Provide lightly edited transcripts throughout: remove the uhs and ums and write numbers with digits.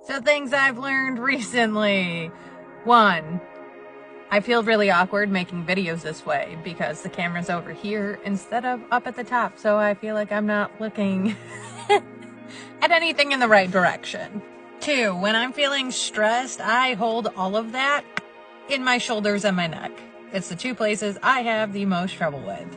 So things I've learned recently. 1, I feel really awkward making videos this way because the camera's over here instead of up at the top. So I feel like I'm not looking at anything in the right direction. 2, when I'm feeling stressed, I hold all of that in my shoulders and my neck. It's the 2 places I have the most trouble with.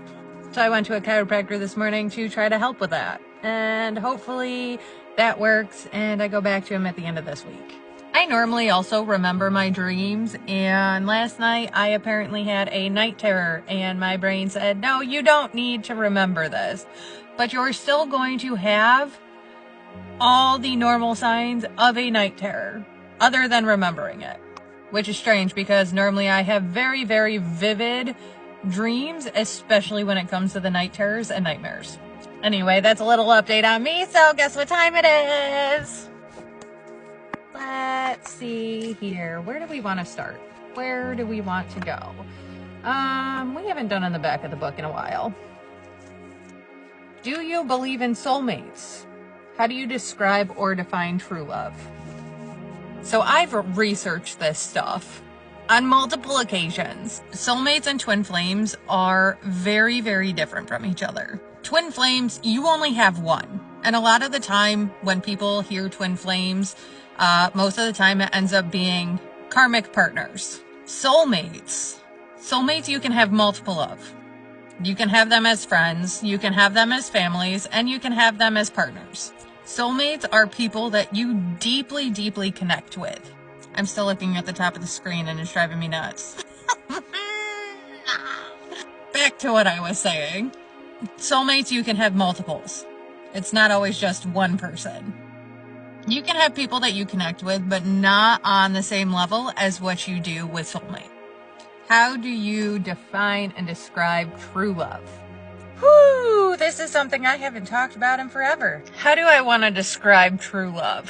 So I went to a chiropractor this morning to try to help with that. And hopefully that works and I go back to him at the end of this week. I normally also remember my dreams, and last night I apparently had a night terror and my brain said, no, you don't need to remember this, but you're still going to have all the normal signs of a night terror other than remembering it, which is strange because normally I have very, very vivid dreams, especially when it comes to the night terrors and nightmares. Anyway, that's a little update on me, so guess what time it is? Let's see here. Where do we want to start? Where do we want to go? We haven't done on the back of the book in a while. Do you believe in soulmates? How do you describe or define true love? So I've researched this stuff on multiple occasions. Soulmates and twin flames are very, very different from each other. Twin flames, you only have one. And a lot of the time when people hear twin flames, most of the time it ends up being karmic partners. Soulmates you can have multiple of. You can have them as friends, you can have them as families, and you can have them as partners. Soulmates are people that you deeply, deeply connect with. I'm still looking at the top of the screen and it's driving me nuts. Back to what I was saying. Soulmates, you can have multiples. It's not always just one person. You can have people that you connect with, but not on the same level as what you do with soulmate. How do you define and describe true love? Whew, this is something I haven't talked about in forever. How do I want to describe true love?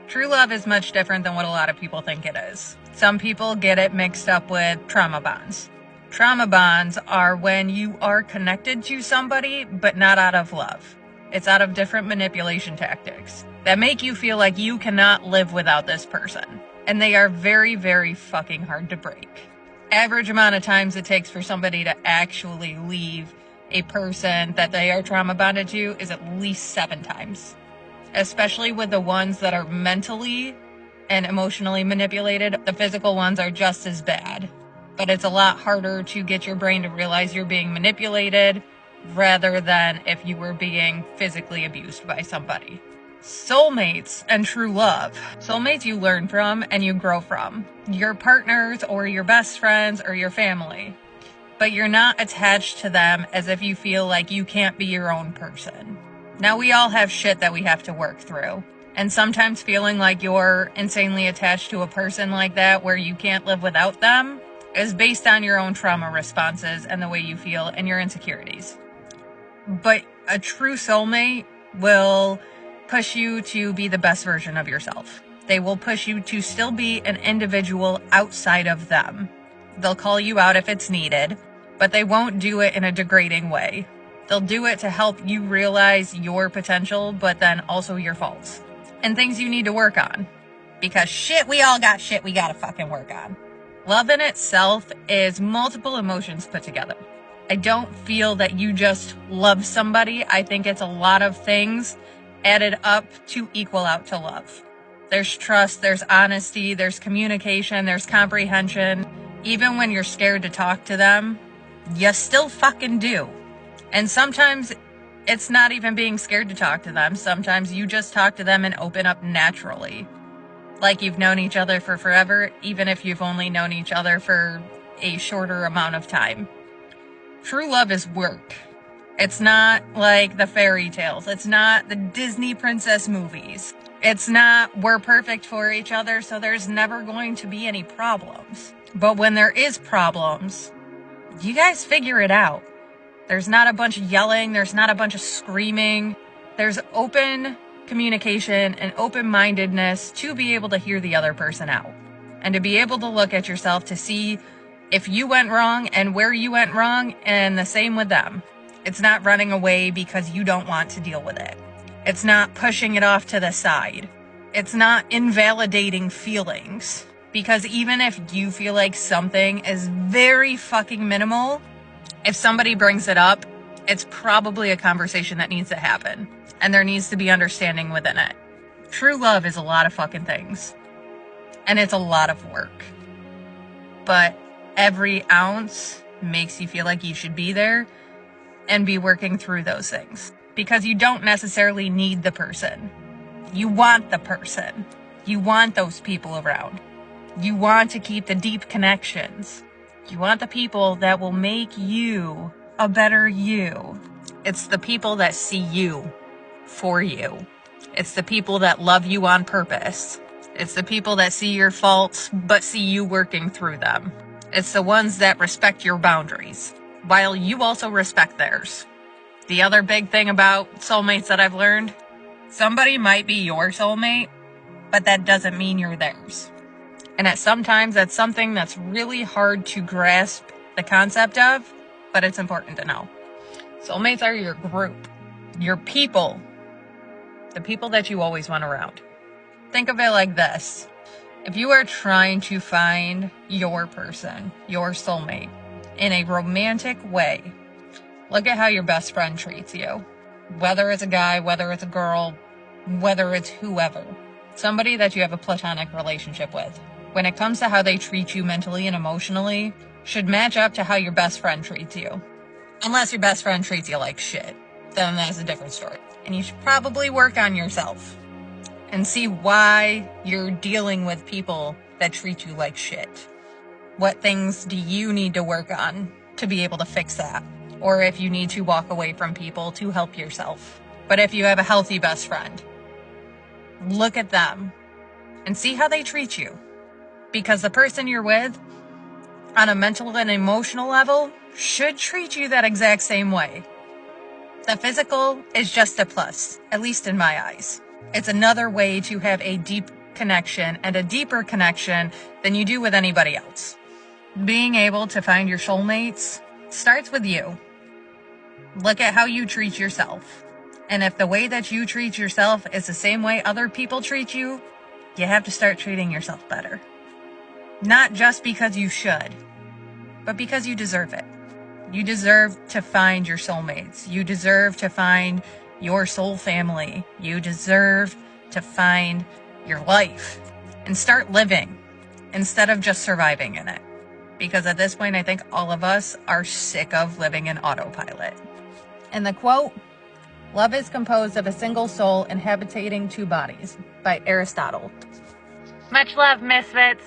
True love is much different than what a lot of people think it is. Some people get it mixed up with trauma bonds. Trauma bonds are when you are connected to somebody, but not out of love. It's out of different manipulation tactics that make you feel like you cannot live without this person. And they are very, very fucking hard to break. Average amount of times it takes for somebody to actually leave a person that they are trauma bonded to is at least 7 times. Especially with the ones that are mentally and emotionally manipulated. The physical ones are just as bad. But it's a lot harder to get your brain to realize you're being manipulated rather than if you were being physically abused by somebody. Soulmates and true love. Soulmates you learn from and you grow from. Your partners or your best friends or your family. But you're not attached to them as if you feel like you can't be your own person. Now we all have shit that we have to work through. And sometimes feeling like you're insanely attached to a person like that where you can't live without them is based on your own trauma responses and the way you feel and your insecurities. But a true soulmate will push you to be the best version of yourself. They will push you to still be an individual outside of them. They'll call you out if it's needed, but they won't do it in a degrading way. They'll do it to help you realize your potential, but then also your faults and things you need to work on. Because shit, we all got shit we gotta fucking work on. Love in itself is multiple emotions put together. I don't feel that you just love somebody. I think it's a lot of things added up to equal out to love. There's trust, there's honesty, there's communication, there's comprehension. Even when you're scared to talk to them, you still fucking do. And sometimes it's not even being scared to talk to them. Sometimes you just talk to them and open up naturally. Like you've known each other for forever, even if you've only known each other for a shorter amount of time. True love is work. It's not like the fairy tales. It's not the Disney princess movies. It's not we're perfect for each other, so there's never going to be any problems. But when there is problems, you guys figure it out. There's not a bunch of yelling. There's not a bunch of screaming. There's open communication and open-mindedness to be able to hear the other person out and to be able to look at yourself to see if you went wrong and where you went wrong, and the same with them. It's not running away because you don't want to deal with it. It's not pushing it off to the side. It's not invalidating feelings. Because even if you feel like something is very fucking minimal, if somebody brings it up, it's probably a conversation that needs to happen. And there needs to be understanding within it. True love is a lot of fucking things. And it's a lot of work. But every ounce makes you feel like you should be there and be working through those things. Because you don't necessarily need the person. You want the person. You want those people around. You want to keep the deep connections. You want the people that will make you a better you. It's the people that see you for you. It's the people that love you on purpose. It's the people that see your faults, but see you working through them. It's the ones that respect your boundaries, while you also respect theirs. The other big thing about soulmates that I've learned, somebody might be your soulmate, but that doesn't mean you're theirs. And sometimes that's something that's really hard to grasp the concept of, but it's important to know. Soulmates are your group, your people, the people that you always want around. Think of it like this. If you are trying to find your person, your soulmate, in a romantic way, look at how your best friend treats you. Whether it's a guy, whether it's a girl, whether it's whoever. Somebody that you have a platonic relationship with. When it comes to how they treat you mentally and emotionally, should match up to how your best friend treats you. Unless your best friend treats you like shit. Then that's a different story. And you should probably work on yourself. And see why you're dealing with people that treat you like shit. What things do you need to work on to be able to fix that? Or if you need to walk away from people to help yourself. But if you have a healthy best friend, look at them and see how they treat you. Because the person you're with, on a mental and emotional level, should treat you that exact same way. The physical is just a plus, at least in my eyes. It's another way to have a deep connection and a deeper connection than you do with anybody else. Being able to find your soulmates starts with you. Look at how you treat yourself. And if the way that you treat yourself is the same way other people treat you, you have to start treating yourself better. Not just because you should, but because you deserve it. You deserve to find your soulmates. You deserve to find your soul family. You deserve to find your life and start living instead of just surviving in it. Because at this point, I think all of us are sick of living in autopilot. And the quote, "Love is composed of a single soul inhabiting two bodies," by Aristotle. Much love, misfits.